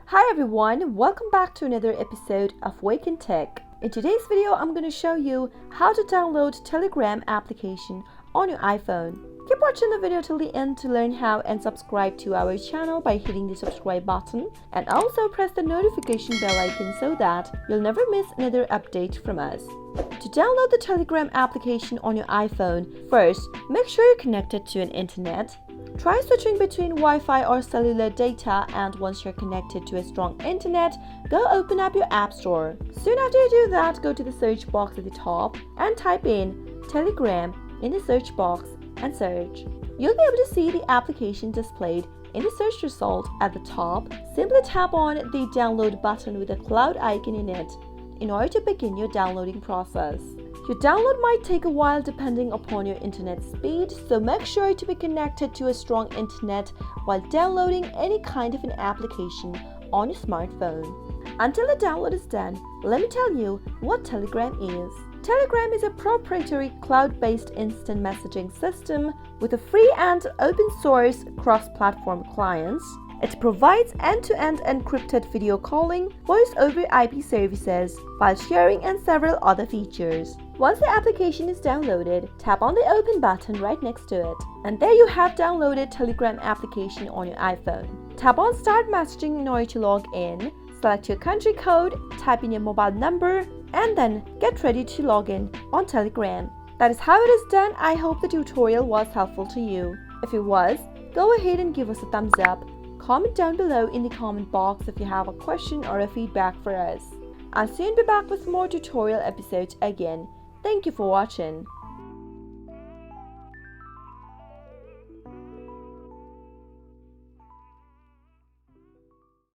Hi everyone, welcome back to another episode of Wake&Tech. In today's video, I'm going to show you how to download Telegram application on your iPhone. Keep watching the video till the end to learn how and subscribe to our channel by hitting the subscribe button and also press the notification bell icon so that you'll never miss another update from us. To download the Telegram application on your iPhone, first, make sure you're connected to an internet. Try switching between Wi-Fi or cellular data, and once you're connected to a strong internet, go open up your app store. Soon after you do that, go to the search box at the top and type in Telegram in the search box and search. You'll be able to see the application displayed in the search result at the top. Simply tap on the download button with a cloud icon in it in order to begin your downloading process. Your download might take a while depending upon your internet speed, so make sure to be connected to a strong internet while downloading any kind of an application on your smartphone. Until the download is done, let me tell you what Telegram is. Telegram is a proprietary cloud-based instant messaging system with a free and open-source cross-platform clients. It provides end-to-end encrypted video calling, voice over IP services, file sharing, and several other features. Once the application is downloaded, tap on the open button right next to it. And there you have downloaded Telegram application on your iPhone. Tap on Start Messaging in order to log in. Select your country code, type in your mobile number, and then get ready to log in on Telegram. That is how it is done. I hope the tutorial was helpful to you. If it was, go ahead and give us a thumbs up. Comment down below in the comment box if you have a question or a feedback for us. I'll soon be back with more tutorial episodes again. Thank you for watching.